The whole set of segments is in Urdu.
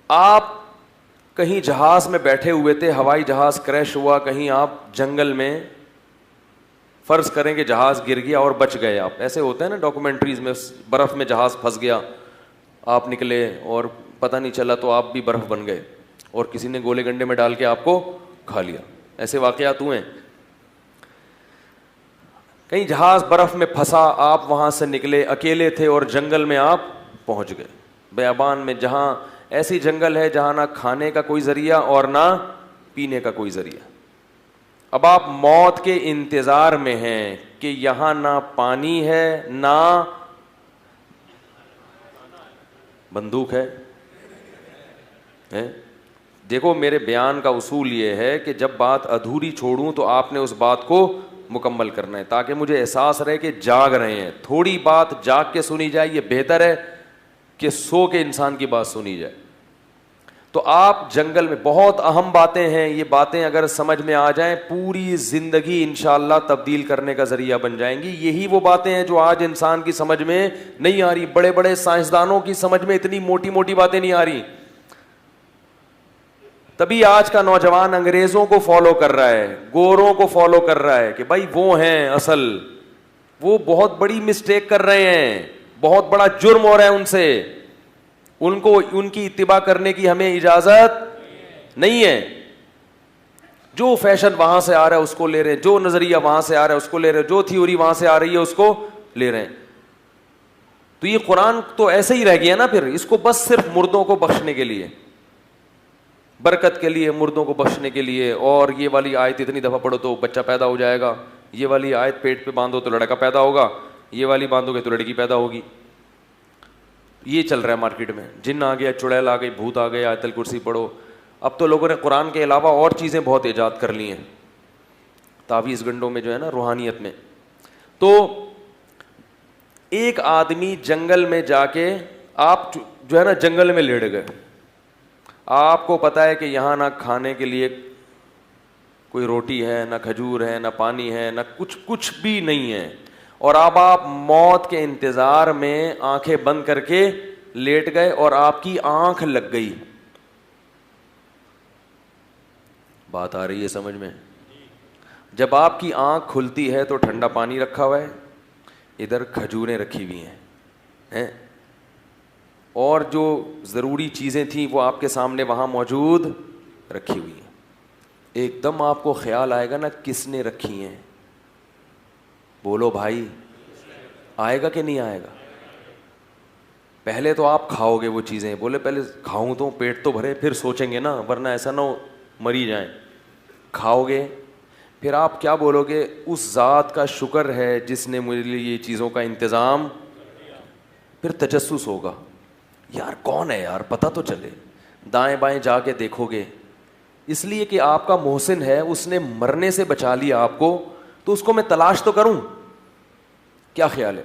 آپ کہیں جہاز میں بیٹھے ہوئے تھے, ہوائی جہاز کریش ہوا, کہیں آپ جنگل میں, فرض کریں کہ جہاز گر گیا اور بچ گئے آپ. ایسے ہوتے ہیں نا ڈاکومنٹریز میں, برف میں جہاز پھنس گیا, آپ نکلے اور پتہ نہیں چلا تو آپ بھی برف بن گئے, اور کسی نے گولے گنڈے میں ڈال کے آپ کو کھا لیا. ایسے واقعات ہوئے. کہیں جہاز برف میں پھنسا, آپ وہاں سے نکلے, اکیلے تھے اور جنگل میں آپ پہنچ گئے, بیابان میں, جہاں ایسی جنگل ہے جہاں نہ کھانے کا کوئی ذریعہ اور نہ پینے کا کوئی ذریعہ. اب آپ موت کے انتظار میں ہیں کہ یہاں نہ پانی ہے نہ بندوق ہے. دیکھو میرے بیان کا اصول یہ ہے کہ جب بات ادھوری چھوڑوں تو آپ نے اس بات کو مکمل کرنا ہے, تاکہ مجھے احساس رہے کہ جاگ رہے ہیں. تھوڑی بات جاگ کے سنی جائے یہ بہتر ہے کہ سو کے انسان کی بات سنی جائے. تو آپ جنگل میں, بہت اہم باتیں ہیں یہ, باتیں اگر سمجھ میں آ جائیں پوری زندگی انشاءاللہ تبدیل کرنے کا ذریعہ بن جائیں گی. یہی وہ باتیں ہیں جو آج انسان کی سمجھ میں نہیں آ رہی. بڑے بڑے سائنسدانوں کی سمجھ میں اتنی موٹی موٹی باتیں نہیں آ رہی. تبھی آج کا نوجوان انگریزوں کو فالو کر رہا ہے, گوروں کو فالو کر رہا ہے کہ بھائی وہ ہیں اصل. وہ بہت بڑی مسٹیک کر رہے ہیں, بہت بڑا جرم ہو رہا ہے ان سے. ان کو ان کی اتباع کرنے کی ہمیں اجازت نہیں ہے. جو فیشن وہاں سے آ رہا ہے اس کو لے رہے ہیں, جو نظریہ وہاں سے آ رہا ہے اس کو لے رہے ہیں, جو تھیوری وہاں سے آ رہی ہے اس کو لے رہے ہیں. تو یہ قرآن تو ایسے ہی رہ گیا نا پھر, اس کو بس صرف مردوں کو بخشنے کے لیے, برکت کے لیے, مردوں کو بخشنے کے لیے. اور یہ والی آیت اتنی دفعہ پڑھو تو بچہ پیدا ہو جائے گا, یہ والی آیت پیٹ پہ باندھو تو لڑکا پیدا ہوگا, یہ والی باندھو گے تو لڑکی پیدا ہوگی. یہ چل رہا ہے مارکیٹ میں. جن آ گیا, چڑیل آ گئی, بھوت آ گئے, آیت الکرسی پڑھو. اب تو لوگوں نے قرآن کے علاوہ اور چیزیں بہت ایجاد کر لی ہیں تعویذ گنڈوں میں جو ہے نا, روحانیت میں. تو ایک آدمی جنگل میں جا کے, آپ جو ہے نا جنگل میں لیٹ گئے, آپ کو پتا ہے کہ یہاں نہ کھانے کے لیے کوئی روٹی ہے, نہ کھجور ہے, نہ پانی ہے, نہ کچھ بھی نہیں ہے, اور اب آپ موت کے انتظار میں آنکھیں بند کر کے لیٹ گئے اور آپ کی آنکھ لگ گئی. بات آ رہی ہے سمجھ میں؟ جب آپ کی آنکھ کھلتی ہے تو ٹھنڈا پانی رکھا ہوا ہے, ادھر کھجوریں رکھی ہوئی ہیں, اور جو ضروری چیزیں تھیں وہ آپ کے سامنے وہاں موجود رکھی ہوئی ہیں. ایک دم آپ کو خیال آئے گا نا کس نے رکھی ہیں؟ بولو بھائی, آئے گا کہ نہیں آئے گا؟ پہلے تو آپ کھاؤ گے وہ چیزیں, بولے پہلے کھاؤں تو پیٹ تو بھرے, پھر سوچیں گے نا, ورنہ ایسا نہ ہو مری جائیں. کھاؤ گے, پھر آپ کیا بولو گے؟ اس ذات کا شکر ہے جس نے میرے لیے یہ چیزوں کا انتظام. پھر تجسس ہوگا, یار کون ہے یار, پتہ تو چلے. دائیں بائیں جا کے دیکھو گے, اس لیے کہ آپ کا محسن ہے, اس نے مرنے سے بچا لیا آپ کو, تو اس کو میں تلاش تو کروں. کیا خیال ہے؟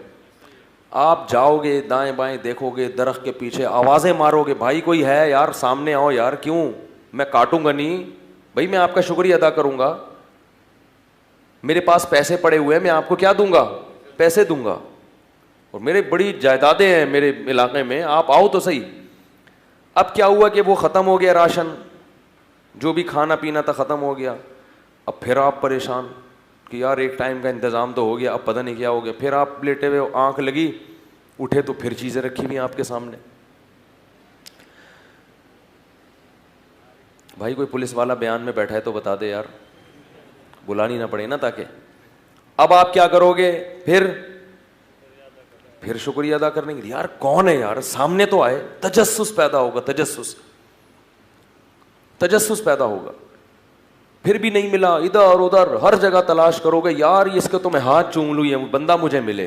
آپ جاؤ گے, دائیں بائیں دیکھو گے, درخت کے پیچھے آوازیں مارو گے, بھائی کوئی ہے یار سامنے آؤ یار. کیوں؟ میں کاٹوں گا نہیں بھائی, میں آپ کا شکریہ ادا کروں گا. میرے پاس پیسے پڑے ہوئے ہیں, میں آپ کو کیا دوں گا؟ پیسے دوں گا. اور میرے بڑی جائیدادیں ہیں میرے علاقے میں, آپ آؤ تو صحیح. اب کیا ہوا کہ وہ ختم ہو گیا راشن, جو بھی کھانا پینا تھا ختم ہو گیا. اب پھر آپ پریشان کہ یار ایک ٹائم کا انتظام تو ہو گیا, اب پتہ نہیں کیا ہو گیا. پھر آپ لیٹے ہوئے, آنکھ لگی, اٹھے تو پھر چیزیں رکھی ہوئی ہیں آپ کے سامنے. بھائی کوئی پولیس والا بیان میں بیٹھا ہے تو بتا دے یار, بلانی نہ پڑے نا تاکہ. اب آپ کیا کرو گے؟ پھر شکریہ ادا کرنے کے لیے, یار کون ہے یار سامنے تو آئے. تجسس پیدا ہوگا, تجسس پیدا ہوگا. پھر بھی نہیں ملا, ادھر ادھر ہر جگہ تلاش کرو گے, یار اس کے تو میں ہاتھ چوم لوں, یہ بندہ مجھے ملے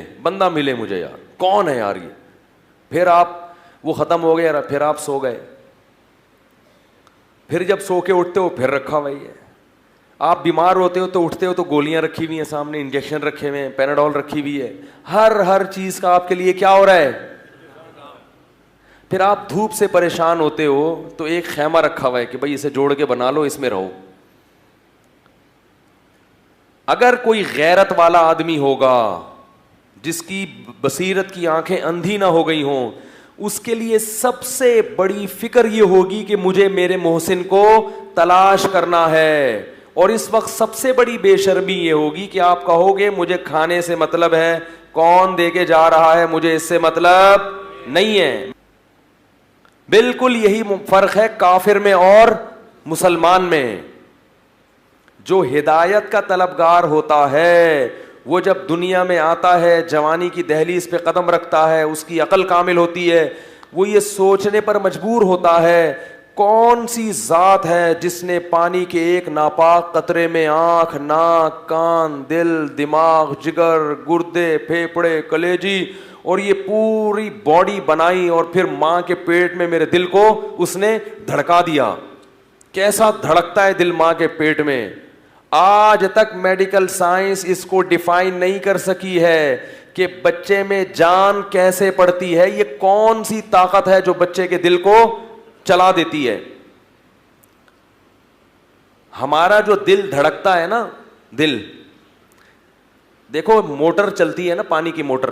مجھے, یار کون ہے یار یہ. پھر آپ وہ ختم ہو گیا, پھر آپ سو گئے. پھر جب سو کے اٹھتے ہو پھر رکھا ہوا ہی ہے. آپ بیمار ہوتے ہو تو اٹھتے ہو تو گولیاں رکھی ہوئی ہیں سامنے, انجیکشن رکھے ہوئے ہیں, پیناڈول رکھی ہوئی ہے, ہر چیز کا آپ کے لیے کیا ہو رہا ہے. پھر آپ دھوپ سے پریشان ہوتے ہو تو ایک خیمہ رکھا ہوا ہے کہ بھائی اسے جوڑ کے بنا لو, اس میں رہو. اگر کوئی غیرت والا آدمی ہوگا جس کی بصیرت کی آنکھیں اندھی نہ ہو گئی ہوں, اس کے لیے سب سے بڑی فکر یہ ہوگی کہ مجھے میرے محسن کو تلاش کرنا ہے. اور اس وقت سب سے بڑی بے شرمی یہ ہوگی کہ آپ کہو گے مجھے کھانے سے مطلب ہے, کون دے کے جا رہا ہے مجھے اس سے مطلب نہیں ہے. بالکل یہی فرق ہے کافر میں اور مسلمان میں. جو ہدایت کا طلبگار ہوتا ہے وہ جب دنیا میں آتا ہے, جوانی کی دہلیز پہ قدم رکھتا ہے, اس کی عقل کامل ہوتی ہے, وہ یہ سوچنے پر مجبور ہوتا ہے کون سی ذات ہے جس نے پانی کے ایک ناپاک قطرے میں آنکھ, ناک, کان, دل, دماغ, جگر, گردے, پھیپھڑے, کلیجی اور یہ پوری باڈی بنائی, اور پھر ماں کے پیٹ میں میرے دل کو اس نے دھڑکا دیا. کیسا دھڑکتا ہے دل ماں کے پیٹ میں, آج تک میڈیکل سائنس اس کو ڈیفائن نہیں کر سکی ہے کہ بچے میں جان کیسے پڑتی ہے, یہ کون سی طاقت ہے جو بچے کے دل کو چلا دیتی ہے. ہمارا جو دل دھڑکتا ہے نا, دل دیکھو موٹر چلتی ہے نا, پانی کی موٹر,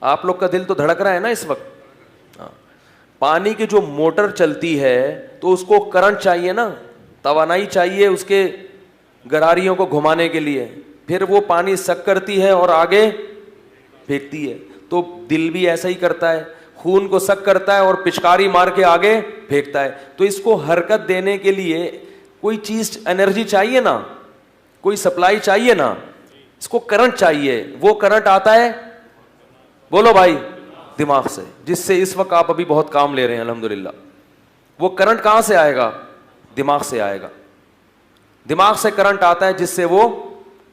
آپ لوگ کا دل تو دھڑک رہا ہے نا اس وقت. پانی کی جو موٹر چلتی ہے تو اس کو کرنٹ چاہیے نا, توانائی چاہیے اس کے گراریوں کو گھمانے کے لیے, پھر وہ پانی سک کرتی ہے اور آگے پھینکتی ہے. تو دل بھی ایسا ہی کرتا ہے, خون کو سک کرتا ہے اور پچکاری مار کے آگے پھینکتا ہے. تو اس کو حرکت دینے کے لیے کوئی چیز انرجی چاہیے نا, کوئی سپلائی چاہیے نا, اس کو کرنٹ چاہیے. وہ کرنٹ آتا ہے, بولو بھائی, دماغ سے, جس سے اس وقت آپ ابھی بہت کام لے رہے ہیں الحمدللہ. وہ کرنٹ کہاں سے آئے گا؟ دماغ سے آئے گا. دماغ سے کرنٹ آتا ہے جس سے وہ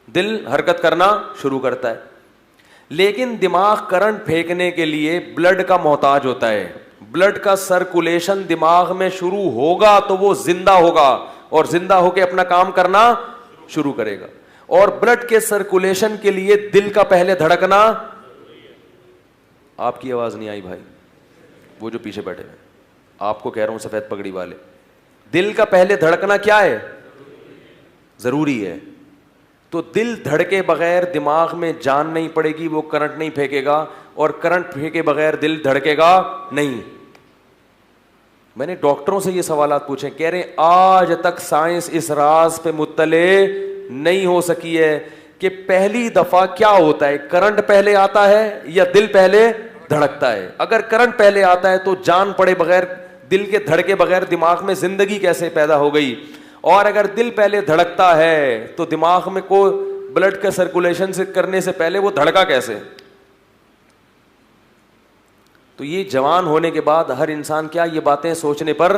دل حرکت کرنا شروع کرتا ہے. لیکن دماغ کرنٹ پھینکنے کے لیے بلڈ کا محتاج ہوتا ہے. بلڈ کا سرکولیشن دماغ میں شروع ہوگا تو وہ زندہ ہوگا, اور زندہ ہو کے اپنا کام کرنا شروع کرے گا. اور بلڈ کے سرکولیشن کے لیے دل کا پہلے دھڑکنا, آپ کی آواز نہیں آئی بھائی, وہ جو پیچھے بیٹھے ہیں, آپ کو کہہ رہا ہوں سفید پگڑی والے, دل کا پہلے دھڑکنا کیا ہے؟ ضروری ہے. تو دل دھڑکے بغیر دماغ میں جان نہیں پڑے گی, وہ کرنٹ نہیں پھینکے گا, اور کرنٹ پھینکے بغیر دل دھڑکے گا نہیں. میں نے ڈاکٹروں سے یہ سوالات پوچھے, کہہ رہے آج تک سائنس اس راز پہ مطلع نہیں ہو سکی ہے کہ پہلی دفعہ کیا ہوتا ہے, کرنٹ پہلے آتا ہے یا دل پہلے دھڑکتا ہے. اگر کرنٹ پہلے آتا ہے تو جان پڑے بغیر, دل کے دھڑکے بغیر دماغ میں زندگی کیسے پیدا ہو گئی؟ اور اگر دل پہلے دھڑکتا ہے تو دماغ میں کو بلڈ کا سرکولیشن سے کرنے سے پہلے وہ دھڑکا کیسے؟ تو یہ جوان ہونے کے بعد ہر انسان کیا یہ باتیں سوچنے پر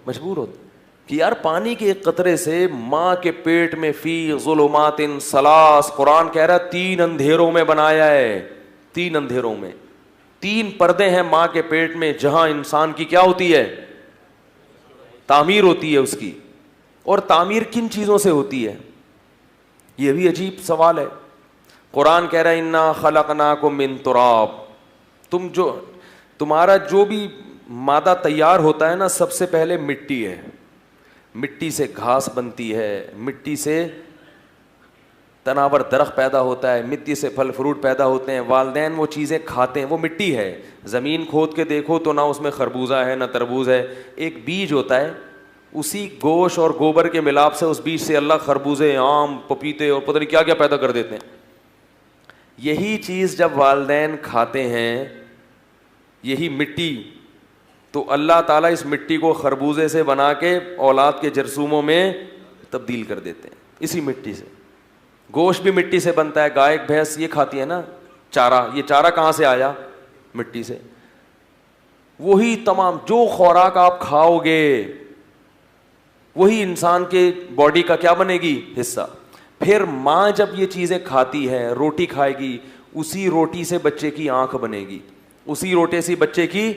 مجبور ہوتا کہ یار پانی کے ایک قطرے سے ماں کے پیٹ میں فی ظلمات ثلاث, قرآن کہہ رہا ہے 3 اندھیروں میں بنایا ہے. 3 اندھیروں میں, 3 پردے ہیں ماں کے پیٹ میں جہاں انسان کی کیا ہوتی ہے؟ تعمیر ہوتی ہے اس کی. اور تعمیر کن چیزوں سے ہوتی ہے؟ یہ بھی عجیب سوال ہے. قرآن کہہ رہا ہے انا خلقناکم من تراب, تمہارا جو بھی مادہ تیار ہوتا ہے نا, سب سے پہلے مٹی ہے. مٹی سے گھاس بنتی ہے, مٹی سے تناور درخت پیدا ہوتا ہے, مٹی سے پھل فروٹ پیدا ہوتے ہیں, والدین وہ چیزیں کھاتے ہیں, وہ مٹی ہے. زمین کھود کے دیکھو تو نہ اس میں خربوزہ ہے نہ تربوز ہے, ایک بیج ہوتا ہے, اسی گوشت اور گوبر کے ملاپ سے اس بیج سے اللہ خربوزے, آم, پپیتے اور پتہ نہیں کیا کیا پیدا کر دیتے ہیں. یہی چیز جب والدین کھاتے ہیں, یہی مٹی, تو اللہ تعالیٰ اس مٹی کو خربوزے سے بنا کے اولاد کے جرثوموں میں تبدیل کر دیتے ہیں. اسی مٹی سے گوشت بھی مٹی سے بنتا ہے. گائے بھینس یہ کھاتی ہے نا چارہ, یہ چارہ کہاں سے آیا؟ مٹی سے. وہی تمام جو خوراک آپ کھاؤ گے وہی انسان کے باڈی کا کیا بنے گی؟ حصہ. پھر ماں جب یہ چیزیں کھاتی ہے, روٹی کھائے گی, اسی روٹی سے بچے کی آنکھ بنے گی, اسی روٹی سے بچے کی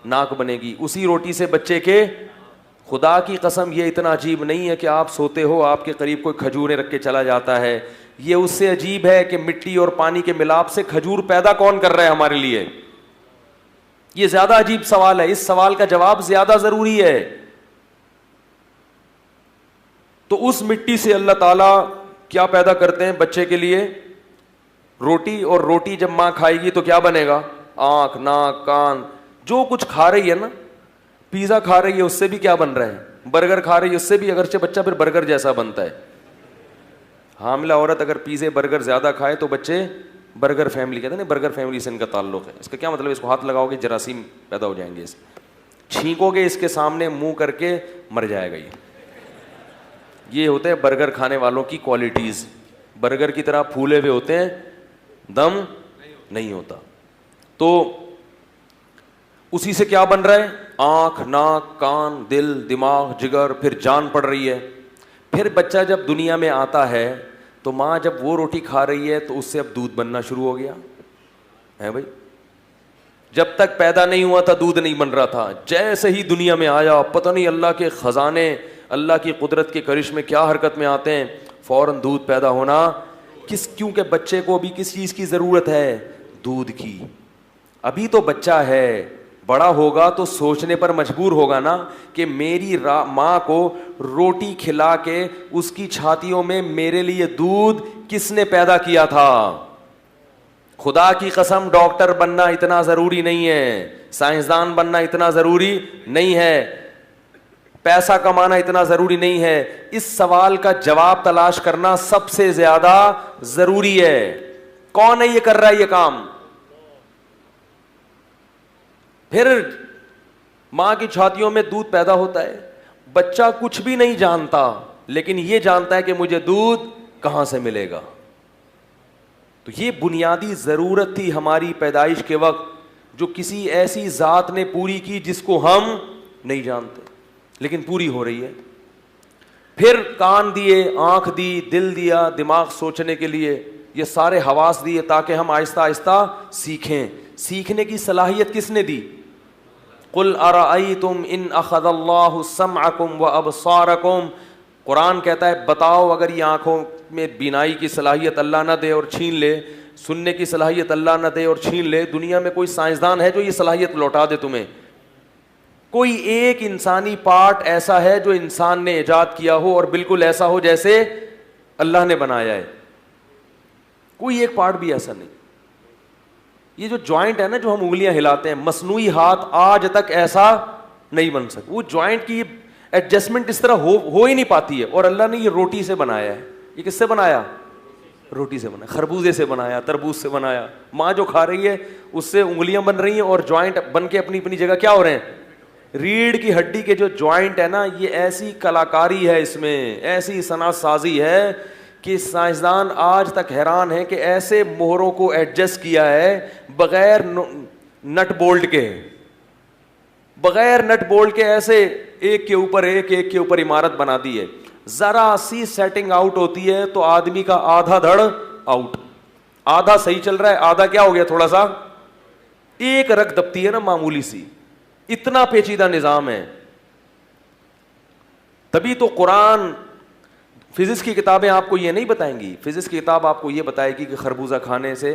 ناک بنے گی, اسی روٹی سے بچے کے, خدا کی قسم یہ اتنا عجیب نہیں ہے کہ آپ سوتے ہو آپ کے قریب کوئی کھجوریں رکھ کے چلا جاتا ہے. یہ اس سے عجیب ہے کہ مٹی اور پانی کے ملاپ سے کھجور پیدا کون کر رہا ہے ہمارے لیے؟ یہ زیادہ عجیب سوال ہے, اس سوال کا جواب زیادہ ضروری ہے. تو اس مٹی سے اللہ تعالیٰ کیا پیدا کرتے ہیں بچے کے لیے؟ روٹی. اور روٹی جب ماں کھائے گی تو کیا بنے گا؟ آنکھ, ناک, کان, جو کچھ کھا رہی ہے نا, پیزا کھا رہی ہے اس سے بھی کیا بن رہا ہے, برگر کھا رہی ہے اس سے بھی, اگرچہ بچہ پھر برگر جیسا بنتا ہے. حاملہ عورت اگر پیزے برگر زیادہ کھائے تو بچے برگر فیملی کہتے ہیں نا, برگر فیملی سے ان کا تعلق ہے. اس کا کیا مطلب ہے, اس کو ہاتھ لگاؤ گے جراثیم پیدا ہو جائیں گے, اس چھینکو گے اس کے سامنے منہ کر کے مر جائے گا. یہ ہوتے ہیں برگر کھانے والوں کی کوالٹیز. برگر کی طرح پھولے ہوئے ہوتے ہیں, دم نہیں ہوتا. تو اسی سے کیا بن رہا ہے, آنکھ, ناک, کان, دل, دماغ, جگر, پھر جان پڑ رہی ہے. پھر بچہ جب دنیا میں آتا ہے تو ماں جب وہ روٹی کھا رہی ہے تو اس سے اب دودھ بننا شروع ہو گیا ہے بھائی. جب تک پیدا نہیں ہوا تھا دودھ نہیں بن رہا تھا, جیسے ہی دنیا میں آیا پتہ نہیں اللہ کے خزانے, اللہ کی قدرت کے کرشمے کیا حرکت میں آتے ہیں, فوراً دودھ پیدا ہونا. کیونکہ بچے کو ابھی کس چیز کی ضرورت ہے, دودھ کی. ابھی تو بچہ ہے, بڑا ہوگا تو سوچنے پر مجبور ہوگا نا کہ میری ماں کو روٹی کھلا کے اس کی چھاتیوں میں میرے لیے دودھ کس نے پیدا کیا تھا. خدا کی قسم ڈاکٹر بننا اتنا ضروری نہیں ہے, سائنسدان بننا اتنا ضروری نہیں ہے, پیسہ کمانا اتنا ضروری نہیں ہے. اس سوال کا جواب تلاش کرنا سب سے زیادہ ضروری ہے. کون ہے یہ کر رہا ہے یہ کام؟ پھر ماں کی چھاتیوں میں دودھ پیدا ہوتا ہے, بچہ کچھ بھی نہیں جانتا لیکن یہ جانتا ہے کہ مجھے دودھ کہاں سے ملے گا. تو یہ بنیادی ضرورت تھی ہماری پیدائش کے وقت, جو کسی ایسی ذات نے پوری کی جس کو ہم نہیں جانتے, لیکن پوری ہو رہی ہے. پھر کان دیے, آنکھ دی, دل دیا, دماغ سوچنے کے لیے, یہ سارے حواس دیے تاکہ ہم آہستہ آہستہ سیکھیں. سیکھنے کی صلاحیت کس نے دی؟ قل ارأیتم ان اخذ اللہ سمعکم وابصارکم. قرآن کہتا ہے بتاؤ اگر یہ آنکھوں میں بینائی کی صلاحیت اللہ نہ دے اور چھین لے, سننے کی صلاحیت اللہ نہ دے اور چھین لے, دنیا میں کوئی سائنسدان ہے جو یہ صلاحیت لوٹا دے تمہیں؟ کوئی ایک انسانی پارٹ ایسا ہے جو انسان نے ایجاد کیا ہو اور بالکل ایسا ہو جیسے اللہ نے بنایا ہے؟ کوئی ایک پارٹ بھی ایسا نہیں. یہ جو جوائنٹ ہے نا جو ہم انگلیاں ہلاتے ہیں, مصنوعی ہاتھ آج تک ایسا نہیں بن سکتا. وہ جوائنٹ کی ایڈجسٹمنٹ اس طرح ہو ہی نہیں پاتی ہے. اور اللہ نے یہ روٹی سے بنایا ہے. یہ کس سے بنایا؟ روٹی سے بنایا, خربوزے سے بنایا, تربوز سے بنایا. ماں جو کھا رہی ہے اس سے انگلیاں بن رہی ہیں اور جوائنٹ بن کے اپنی اپنی جگہ کیا ہو رہے ہیں. ریڑھ کی ہڈی کے جو جوائنٹ ہے نا, یہ ایسی کلاکاری ہے اس میں, ایسی صنعت سازی ہے کہ سائنسدان آج تک حیران ہے کہ ایسے مہروں کو ایڈجسٹ کیا ہے بغیر نٹ بولٹ کے, بغیر نٹ بولٹ کے ایسے ایک کے اوپر ایک, ایک کے اوپر عمارت بنا دی ہے. ذرا سی سیٹنگ آؤٹ ہوتی ہے تو آدمی کا آدھا دھڑ آؤٹ, آدھا صحیح چل رہا ہے, آدھا کیا ہو گیا تھوڑا سا ایک رگ دبتی ہے نا معمولی سی. اتنا پیچیدہ نظام ہے. تبھی تو قرآن, فزکس کی کتابیں آپ کو یہ نہیں بتائیں گی. فزکس کی کتاب آپ کو یہ بتائے گی کہ خربوزہ کھانے سے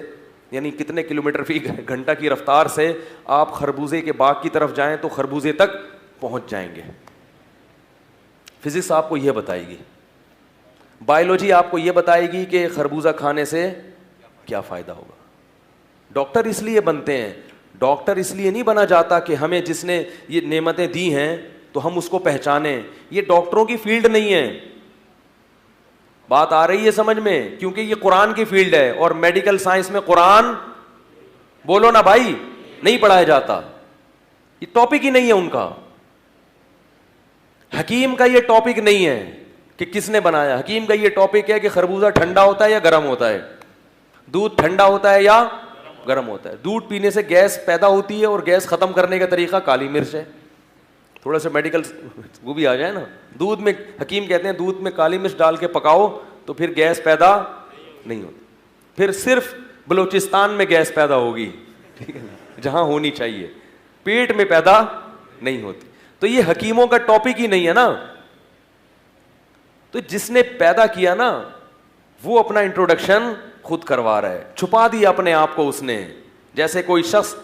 یعنی کتنے کلومیٹر فی گھنٹہ کی رفتار سے آپ خربوزے کے باغ کی طرف جائیں تو خربوزے تک پہنچ جائیں گے. فزکس آپ کو یہ بتائے گی. بایولوجی آپ کو یہ بتائے گی کہ خربوزہ کھانے سے کیا فائدہ ہوگا. ڈاکٹر اس لیے بنتے ہیں, ڈاکٹر اس لیے نہیں بنا جاتا کہ ہمیں جس نے یہ نعمتیں دی ہیں تو ہم اس کو پہچانیں. یہ ڈاکٹروں کی فیلڈ نہیں ہے. بات آ رہی ہے سمجھ میں؟ کیونکہ یہ قرآن کی فیلڈ ہے اور میڈیکل سائنس میں قرآن, بولو نا بھائی, نہیں پڑھایا جاتا. یہ ٹاپک ہی نہیں ہے ان کا. حکیم کا یہ ٹاپک نہیں ہے کہ کس نے بنایا. حکیم کا یہ ٹاپک ہے کہ خربوزہ ٹھنڈا ہوتا ہے یا گرم ہوتا ہے, دودھ ٹھنڈا ہوتا ہے یا گرم ہوتا ہے. دودھ پینے سے گیس پیدا ہوتی ہے اور گیس ختم کرنے کا طریقہ کالی مرچ ہے. تھوڑا سا میڈیکل وہ بھی آ جائے نا. دودھ میں, حکیم کہتے ہیں دودھ میں کالی مرچ ڈال کے پکاؤ تو پھر گیس پیدا نہیں ہوتی. پھر صرف بلوچستان میں گیس پیدا ہوگی, ٹھیک ہے نا, جہاں ہونی چاہیے, پیٹ میں پیدا نہیں ہوتی. تو یہ حکیموں کا ٹاپک ہی نہیں ہے نا. تو جس نے پیدا کیا نا وہ اپنا انٹروڈکشن خود کروا رہا ہے. چھپا دیا اپنے آپ کو اس نے, جیسے کوئی شخص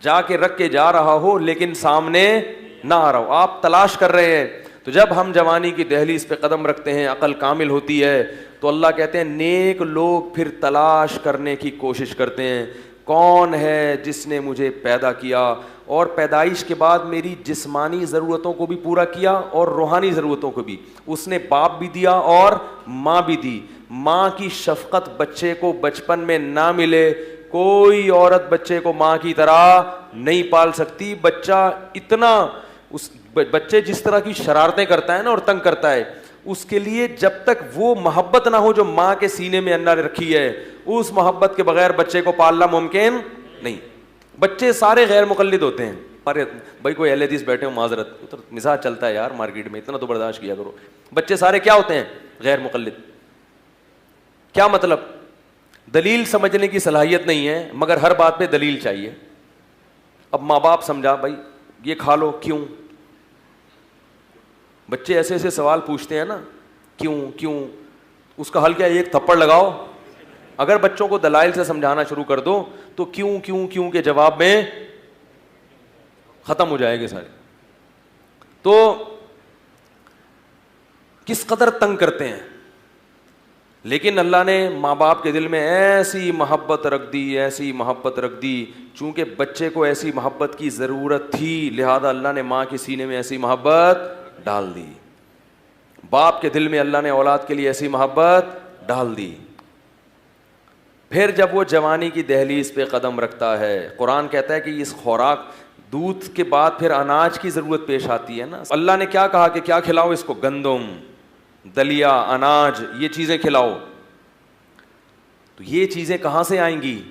جا کے رکھ کے جا رہا ہو لیکن سامنے نہ آ رہا ہو. آپ تلاش کر رہے ہیں. تو جب ہم جوانی کی دہلیز پہ قدم رکھتے ہیں, عقل کامل ہوتی ہے, تو اللہ کہتے ہیں نیک لوگ پھر تلاش کرنے کی کوشش کرتے ہیں کون ہے جس نے مجھے پیدا کیا اور پیدائش کے بعد میری جسمانی ضرورتوں کو بھی پورا کیا اور روحانی ضرورتوں کو بھی. اس نے باپ بھی دیا اور ماں بھی دی. ماں کی شفقت بچے کو بچپن میں نہ ملے, کوئی عورت بچے کو ماں کی طرح نہیں پال سکتی. بچہ اتنا بچے جس طرح کی شرارتیں کرتا ہے نا اور تنگ کرتا ہے, اس کے لیے جب تک وہ محبت نہ ہو جو ماں کے سینے میں اللہ نے رکھی ہے, اس محبت کے بغیر بچے کو پالنا ممکن نہیں. بچے سارے غیر مقلد ہوتے ہیں. ارے بھائی کوئی اہل حدیث بیٹھے ہو, معذرت مزاج چلتا ہے یار مارکیٹ میں, اتنا تو برداشت کیا کرو. بچے سارے کیا ہوتے ہیں؟ غیر مقلد. کیا مطلب؟ دلیل سمجھنے کی صلاحیت نہیں ہے مگر ہر بات پہ دلیل چاہیے. اب ماں باپ سمجھا بھائی یہ کھا لو, کیوں؟ بچے ایسے ایسے سوال پوچھتے ہیں نا, کیوں. اس کا حل کیا؟ ایک تھپڑ لگاؤ. اگر بچوں کو دلائل سے سمجھانا شروع کر دو تو کیوں کے جواب میں ختم ہو جائے گے سارے. تو کس قدر تنگ کرتے ہیں, لیکن اللہ نے ماں باپ کے دل میں ایسی محبت رکھ دی, چونکہ بچے کو ایسی محبت کی ضرورت تھی, لہذا اللہ نے ماں کے سینے میں ایسی محبت ڈال دی. باپ کے دل میں اللہ نے اولاد کے لیے ایسی محبت ڈال دی. پھر جب وہ جوانی کی دہلیز پہ قدم رکھتا ہے, قرآن کہتا ہے کہ اس خوراک دودھ کے بعد پھر اناج کی ضرورت پیش آتی ہے نا. اللہ نے کیا کہا کہ کیا کھلاؤ اس کو؟ گندم, دلیا, اناج, یہ چیزیں کھلاؤ. تو یہ چیزیں کہاں سے آئیں گی؟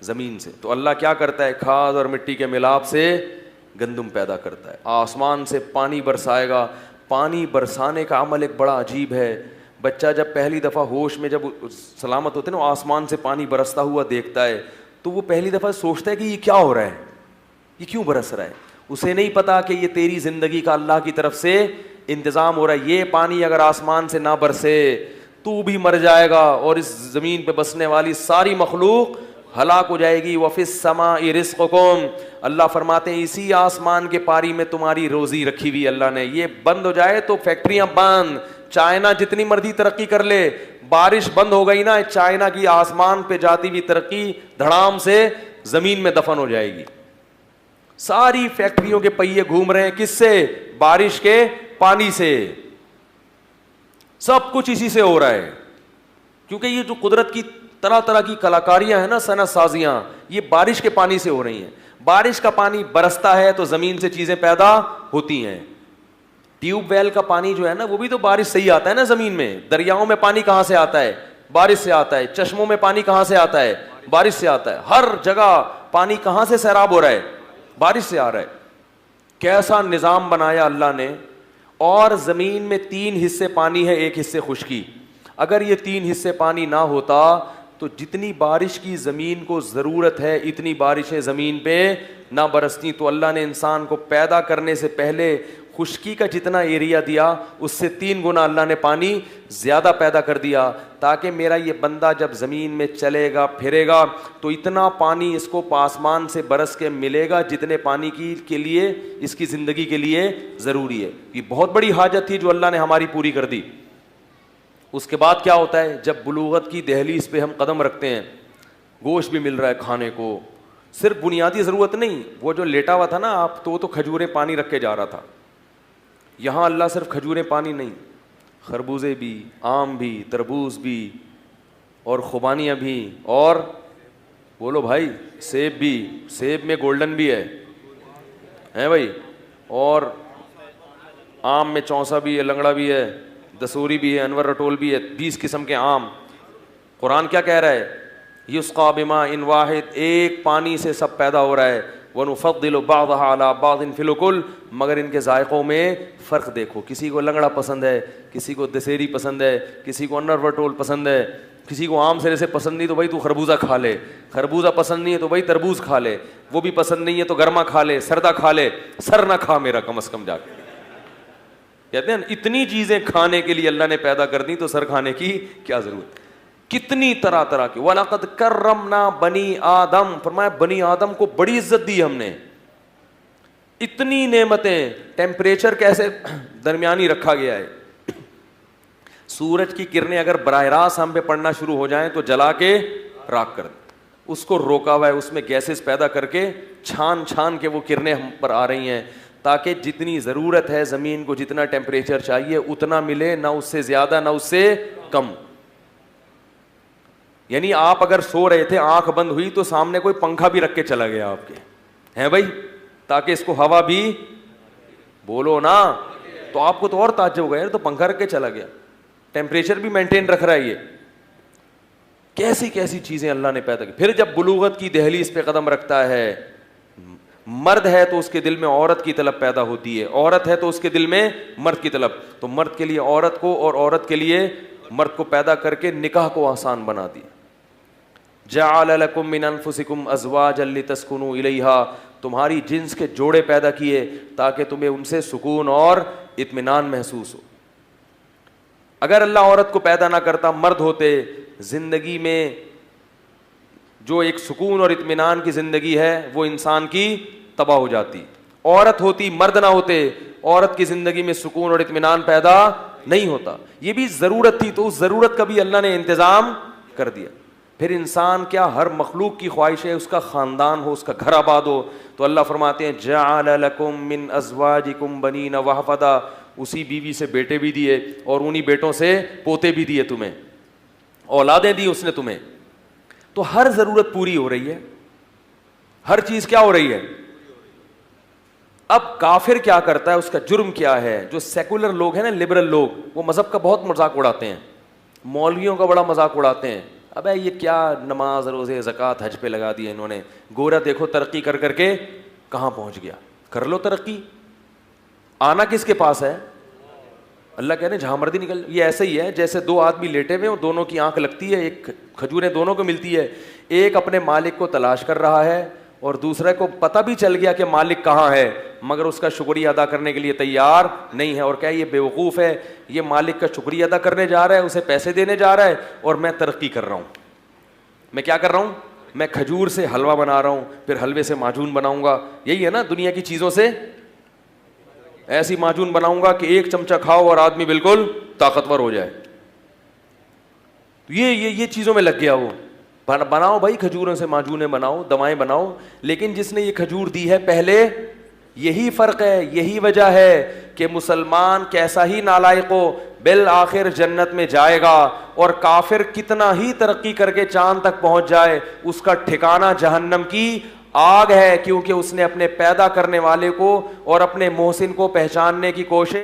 زمین سے. تو اللہ کیا کرتا ہے؟ کھاد اور مٹی کے ملاپ سے گندم پیدا کرتا ہے. آسمان سے پانی برسائے گا. پانی برسانے کا عمل ایک بڑا عجیب ہے. بچہ جب پہلی دفعہ ہوش میں جب سلامت ہوتے ہیں نا, آسمان سے پانی برستا ہوا دیکھتا ہے تو وہ پہلی دفعہ سوچتا ہے کہ یہ کیا ہو رہا ہے, یہ کیوں برس رہا ہے. اسے نہیں پتا کہ یہ تیری زندگی کا اللہ کی طرف سے انتظام ہو رہا ہے. یہ پانی اگر آسمان سے نہ برسے تو بھی مر جائے گا اور اس زمین پہ بسنے والی ساری مخلوق ہلاک ہو جائے گی. وَفِي السَّمَاءِ رِزْقُكُمْ, اللہ فرماتے ہیں اسی آسمان کے پاری میں تمہاری روزی رکھی ہوئی اللہ نے. یہ بند ہو جائے تو فیکٹریاں بند, چائنا جتنی مرضی ترقی کر لے, بارش بند ہو گئی نا, چائنا کی آسمان پہ جاتی ہوئی ترقی دھڑام سے زمین میں دفن ہو جائے گی. ساری فیکٹریوں کے پہیے گھوم رہے ہیں کس سے؟ بارش کے پانی سے. سب کچھ اسی سے ہو رہا ہے, کیونکہ یہ جو قدرت کی طرح طرح کی کلاکاریاں ہیں نا, صنعت سازیاں, یہ بارش کے پانی سے ہو رہی ہیں. بارش کا پانی برستا ہے تو زمین سے چیزیں پیدا ہوتی ہیں. ٹیوب ویل کا پانی جو ہے نا وہ بھی تو بارش سے ہی آتا ہے نا زمین میں. دریاؤں میں پانی کہاں سے آتا ہے؟ بارش سے آتا ہے. چشموں میں پانی کہاں سے آتا ہے؟ بارش سے آتا ہے. ہر جگہ پانی کہاں سے سیراب ہو رہا ہے؟ بارش سے آ رہا ہے. کیسا نظام بنایا اللہ نے. اور زمین میں 3 حصے پانی ہے, 1 حصے خشکی. اگر یہ 3 حصے پانی نہ ہوتا تو جتنی بارش کی زمین کو ضرورت ہے اتنی بارشیں زمین پہ نہ برستی. تو اللہ نے انسان کو پیدا کرنے سے پہلے خشکی کا جتنا ایریا دیا اس سے 3 گنا اللہ نے پانی زیادہ پیدا کر دیا, تاکہ میرا یہ بندہ جب زمین میں چلے گا پھرے گا تو اتنا پانی اس کو آسمان سے برس کے ملے گا جتنے پانی کے لیے اس کی زندگی کے لیے ضروری ہے. یہ بہت بڑی حاجت تھی جو اللہ نے ہماری پوری کر دی. اس کے بعد کیا ہوتا ہے؟ جب بلوغت کی دہلیز پہ ہم قدم رکھتے ہیں, گوشت بھی مل رہا ہے کھانے کو, صرف بنیادی ضرورت نہیں. وہ جو لیٹا ہوا تھا نا آپ, تو وہ تو کھجوریں پانی رکھ کے جا رہا تھا. یہاں اللہ صرف کھجوریں پانی نہیں, خربوزے بھی, آم بھی, تربوز بھی, اور خوبانیاں بھی, اور بولو بھائی سیب بھی. سیب میں گولڈن بھی ہے بھائی, اور آم میں چونسا بھی ہے, لنگڑا بھی ہے, دسوری بھی ہے, انور رٹول بھی ہے. 20 قسم کے آم. قرآن کیا کہہ رہا ہے؟ یسقا بماء واحد, ایک پانی سے سب پیدا ہو رہا ہے. وَنُفَضِّلُ بَعْضَهَا عَلَىٰ بَعْضٍ فِي الْأُكُلِ, مگر ان کے ذائقوں میں فرق دیکھو. کسی کو لنگڑا پسند ہے, کسی کو دسیری پسند ہے, کسی کو انر وٹول پسند ہے, کسی کو آم سے پسند نہیں تو بھائی تو خربوزہ کھا لے, خربوزہ پسند نہیں ہے تو بھائی تربوز کھا لے, وہ بھی پسند نہیں ہے تو گرما کھا لے, سردہ کھا لے, سر نہ کھا میرا کم از کم جا کے. کہتے ہیں اتنی چیزیں کھانے کے لیے اللہ نے پیدا کر دی تو سر کھانے کی کیا ضرورت. کتنی طرح طرح کی. وَلَقَدْ كَرَّمْنَا بَنِي آدَمَ, فرمایا بنی آدم کو بڑی عزت دی ہم نے. اتنی نعمتیں, ٹیمپریچر کیسے درمیانی رکھا گیا ہے. سورج کی کرنیں اگر براہ راست ہم پہ پڑنا شروع ہو جائیں تو جلا کے راکھ کر دیں. اس کو روکا ہوا ہے, اس میں گیسز پیدا کر کے چھان چھان کے وہ کرنیں ہم پر آ رہی ہیں, تاکہ جتنی ضرورت ہے زمین کو, جتنا ٹیمپریچر چاہیے اتنا ملے, نہ اس سے زیادہ نہ اس سے کم. یعنی آپ اگر سو رہے تھے, آنکھ بند ہوئی تو سامنے کوئی پنکھا بھی رکھ کے چلا گیا آپ کے, ہیں بھائی, تاکہ اس کو ہوا بھی, بولو نا, تو آپ کو تو اور تعجب ہوگا, یار تو پنکھا رکھ کے چلا گیا, ٹیمپریچر بھی مینٹین رکھ رہا ہے. یہ کیسی کیسی چیزیں اللہ نے پیدا کی. پھر جب بلوغت کی دہلیز پہ قدم رکھتا ہے, مرد ہے تو اس کے دل میں عورت کی طلب پیدا ہوتی ہے, عورت ہے تو اس کے دل میں مرد کی طلب, تو مرد کے لیے عورت کو اور عورت کے لیے مرد کو پیدا کر کے نکاح کو آسان بنا دیا. جعل لکم من انفسکم ازواجا لتسکنوا الیہا, تمہاری جنس کے جوڑے پیدا کیے تاکہ تمہیں ان سے سکون اور اطمینان محسوس ہو. اگر اللہ عورت کو پیدا نہ کرتا, مرد ہوتے, زندگی میں جو ایک سکون اور اطمینان کی زندگی ہے وہ انسان کی تباہ ہو جاتی. عورت ہوتی, مرد نہ ہوتے, عورت کی زندگی میں سکون اور اطمینان پیدا نہیں ہوتا. یہ بھی ضرورت تھی, تو اس ضرورت کا بھی اللہ نے انتظام کر دیا. پھر انسان کیا, ہر مخلوق کی خواہش ہے اس کا خاندان ہو, اس کا گھر آباد ہو, تو اللہ فرماتے ہیں جعل لکم من ازواجکم بنین وحفدا, اسی بیوی سے بیٹے بھی دیے اور انہی بیٹوں سے پوتے بھی دیے, تمہیں اولادیں دی اس نے تمہیں. تو ہر ضرورت پوری ہو رہی ہے, ہر چیز کیا ہو رہی ہے. اب کافر کیا کرتا ہے, اس کا جرم کیا ہے. جو سیکولر لوگ ہیں نا, لبرل لوگ, وہ مذہب کا بہت مذاق اڑاتے ہیں, مولویوں کا بڑا مذاق اڑاتے ہیں. ابے یہ کیا نماز روزے زکوٰۃ حج پہ لگا دیا انہوں نے, گورا دیکھو ترقی کر کر کے کہاں پہنچ گیا. کر لو ترقی, آنا کس کے پاس ہے, اللہ کہہ رہے ہیں جہاں مرضی نکل. یہ ایسے ہی ہے جیسے دو آدمی لیٹے ہوئے, دونوں کی آنکھ لگتی ہے, ایک کھجوریں دونوں کو ملتی ہے, ایک اپنے مالک کو تلاش کر رہا ہے اور دوسرے کو پتہ بھی چل گیا کہ مالک کہاں ہے, مگر اس کا شکریہ ادا کرنے کے لیے تیار نہیں ہے, اور کیا یہ بیوقوف ہے, یہ مالک کا شکریہ ادا کرنے جا رہا ہے, اسے پیسے دینے جا رہا ہے, اور میں ترقی کر رہا ہوں. میں کیا کر رہا ہوں, میں کھجور سے حلوہ بنا رہا ہوں, پھر حلوے سے معجون بناؤں گا. یہی ہے نا دنیا کی چیزوں سے, ایسی معجون بناؤں گا کہ ایک چمچہ کھاؤ اور آدمی بالکل طاقتور ہو جائے. یہ چیزوں میں لگ گیا وہ. بناؤ بھائی, کھجوروں سے معجونیں بناؤ, دوائیں بناؤ, لیکن جس نے یہ کھجور دی ہے پہلے, یہی فرق ہے, یہی وجہ ہے کہ مسلمان کیسا ہی نالائق ہو بالآخر جنت میں جائے گا, اور کافر کتنا ہی ترقی کر کے چاند تک پہنچ جائے اس کا ٹھکانہ جہنم کی آگ ہے, کیونکہ اس نے اپنے پیدا کرنے والے کو اور اپنے محسن کو پہچاننے کی کوشش